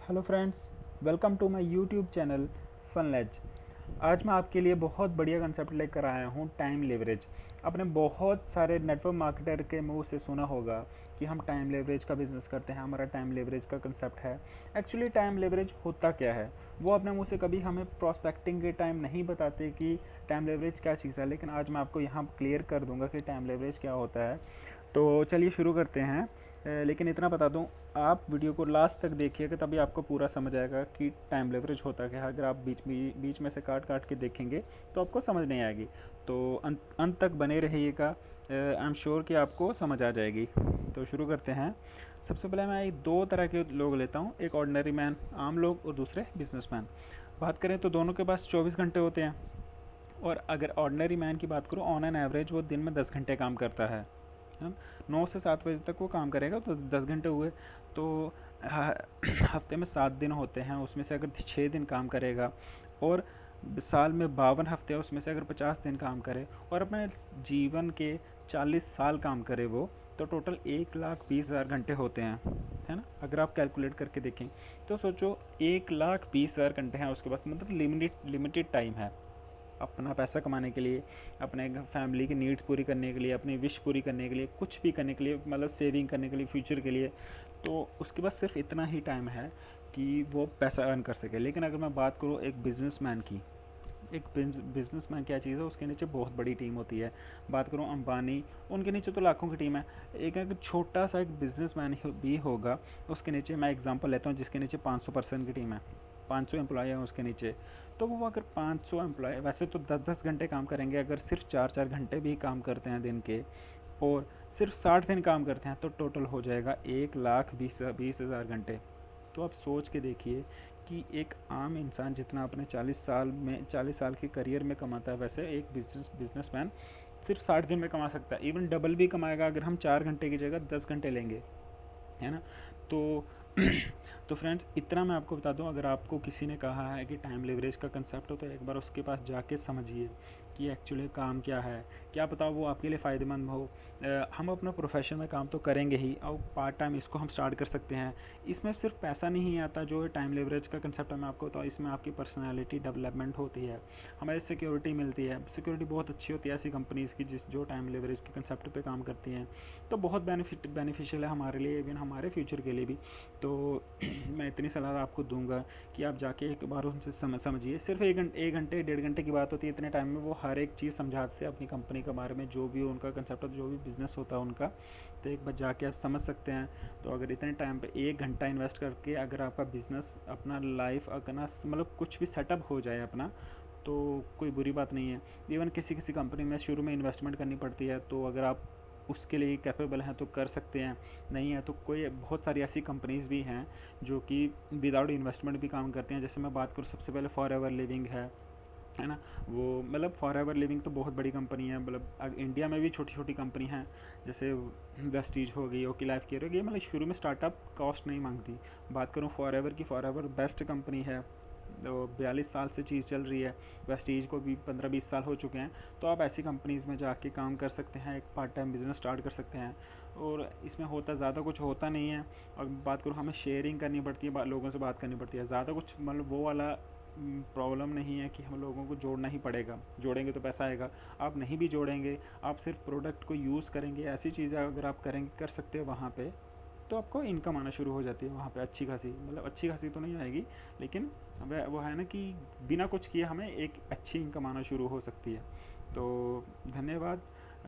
Hello friends, welcome to my YouTube channel Funledge. आज मैं आपके लिए बहुत बढ़िया कंसेप्ट लेकर आया हूँ, टाइम लेवरेज। आपने बहुत सारे नेटवर्क मार्केटर के मुंह से सुना होगा कि हम टाइम लेवरेज का बिजनेस करते हैं, हमारा टाइम लेवरेज का कंसेप्ट है। एक्चुअली टाइम लेवरेज होता क्या है, वो अपने मुंह से कभी हमें प्रोस्पेक्टिंग के टाइम नहीं बताते कि टाइम लेवरेज क्या चीज़ है, लेकिन आज मैं आपको यहाँ क्लियर कर दूंगा कि टाइम लेवरेज क्या होता है। तो चलिए शुरू करते हैं। लेकिन इतना बता दूं, आप वीडियो को लास्ट तक देखिएगा, तभी आपको पूरा समझ आएगा कि टाइम लेवरेज होता क्या है। अगर आप बीच में से काट काट के देखेंगे तो आपको समझ नहीं आएगी। तो अंत तक बने रहिएगा, आई एम श्योर कि आपको समझ आ जाएगी। तो शुरू करते हैं। सबसे पहले मैं दो तरह के लोग लेता हूँ, एक ऑर्डिनरी मैन, आम लोग, और दूसरे बिजनेसमैन। बात करें तो दोनों के पास 24 घंटे होते हैं। और अगर ऑर्डिनरी मैन की बात करूँ, ऑन एन एवरेज वो दिन में 10 घंटे काम करता है। 9 से 7 बजे तक वो काम करेगा, तो 10 घंटे हुए। तो हफ्ते में 7 दिन होते हैं, उसमें से अगर 6 दिन काम करेगा, और साल में 52 हफ्ते हैं, उसमें से अगर 50 दिन काम करे, और अपने जीवन के 40 साल काम करे वो, तो टोटल 1,20,000 घंटे होते हैं, है ना। अगर आप कैलकुलेट करके देखें तो सोचो, 1,20,000 घंटे हैं उसके पास, मतलब लिमिटेड लिमिटेड टाइम है अपना पैसा कमाने के लिए, अपने फैमिली की नीड्स पूरी करने के लिए, अपनी विश पूरी करने के लिए, कुछ भी करने के लिए, मतलब सेविंग करने के लिए, फ्यूचर के लिए। तो उसके पास सिर्फ इतना ही टाइम है कि वो पैसा अर्न कर सके। लेकिन अगर मैं बात करूँ एक बिजनेसमैन की, एक बिजनेसमैन क्या चीज़ है, उसके नीचे बहुत बड़ी टीम होती है। बात करूँ अंबानी, उनके नीचे तो लाखों की टीम है। एक अगर छोटा सा एक बिजनेसमैन भी होगा, उसके नीचे मैं एग्जांपल लेता हूँ, जिसके नीचे 500 पर्सन की टीम है, 500 एम्प्लॉय हैं उसके नीचे। तो वो अगर 500 एम्प्लॉय वैसे तो 10-10 घंटे काम करेंगे, अगर सिर्फ 4-4 घंटे भी काम करते हैं दिन के, और सिर्फ 60 दिन काम करते हैं, तो टोटल हो जाएगा 1,20,000 घंटे। तो आप सोच के देखिए कि एक आम इंसान जितना अपने 40 साल के करियर में कमाता है, वैसे एक बिजनेसमैन सिर्फ 60 दिन में कमा सकता है। इवन डबल भी कमाएगा अगर हम 4 घंटे की जगह 10 घंटे लेंगे, है ना। तो तो फ्रेंड्स, इतना मैं आपको बता दूं, अगर आपको किसी ने कहा है कि टाइम लेवरेज का कंसेप्ट हो, तो एक बार उसके पास जाके समझिए कि एक्चुअली काम क्या है। क्या पता वो आपके लिए फ़ायदेमंद हो। हम अपना प्रोफेशन में काम तो करेंगे ही, और पार्ट टाइम इसको हम स्टार्ट कर सकते हैं। इसमें सिर्फ पैसा नहीं आता, जो टाइम लेवरेज का कंसेप्ट है मैं आपको बताऊँ, इसमें आपकी पर्सनैलिटी डेवलपमेंट होती है, हमें सिक्योरिटी मिलती है। सिक्योरिटी बहुत अच्छी होती है ऐसी कंपनीज़ की जो टाइम लेवरेज के कंसेप्ट पे काम करती हैं। तो बहुत बेनिफिशियल है हमारे लिए, इवन हमारे फ्यूचर के लिए भी। तो मैं इतनी सलाह आपको दूंगा कि आप जाके एक बार उनसे समझिए। सिर्फ 1 घंटे 1.5 घंटे की बात होती है, इतने टाइम में वो हर एक चीज़ समझाते हैं अपनी कंपनी के बारे में, जो भी उनका कंसेप्ट होता है, जो भी बिजनेस होता है उनका। तो एक बार जाके आप समझ सकते हैं। तो अगर इतने टाइम पे 1 घंटा इन्वेस्ट करके अगर आपका बिजनेस, अपना लाइफ अपना मतलब कुछ भी सेटअप हो जाए अपना, तो कोई बुरी बात नहीं है। इवन किसी किसी कंपनी में शुरू में इन्वेस्टमेंट करनी पड़ती है, तो अगर आप उसके लिए कैपेबल हैं तो कर सकते हैं, नहीं है तो कोई बहुत सारी ऐसी कंपनीज़ भी हैं जो कि विदाउट इन्वेस्टमेंट भी काम करते हैं। जैसे मैं बात करूँ, सबसे पहले फॉर एवर लिविंग है ना। वो मतलब फॉर एवर लिविंग तो बहुत बड़ी कंपनी है, मतलब इंडिया में भी छोटी छोटी कंपनी हैं, जैसे वेस्टीज हो गई, ओकी लाइफ केयर हो गई, मतलब शुरू में स्टार्टअप कॉस्ट नहीं मांगती। बात करूँ फॉर एवर की, फॉर एवर बेस्ट कंपनी है, तो 42 साल से चीज़ चल रही है। वेस्टीज को भी 15-20 साल हो चुके हैं। तो आप ऐसी कंपनीज़ में जाके काम कर सकते हैं, एक पार्ट टाइम बिजनेस स्टार्ट कर सकते हैं। और इसमें होता ज़्यादा कुछ होता नहीं है। और बात करूँ, हमें शेयरिंग करनी पड़ती है, लोगों से बात करनी पड़ती है, ज़्यादा कुछ मतलब वो वाला प्रॉब्लम नहीं है कि हम लोगों को जोड़ना ही पड़ेगा। जोड़ेंगे तो पैसा आएगा, आप नहीं भी जोड़ेंगे, आप सिर्फ प्रोडक्ट को यूज़ करेंगे, ऐसी चीज़ें अगर आप करेंगे, कर सकते हो वहाँ पे, तो आपको इनकम आना शुरू हो जाती है वहाँ पे, अच्छी खासी, मतलब अच्छी खासी तो नहीं आएगी, लेकिन वो है ना कि बिना कुछ किए हमें एक अच्छी इनकम आना शुरू हो सकती है। तो धन्यवाद।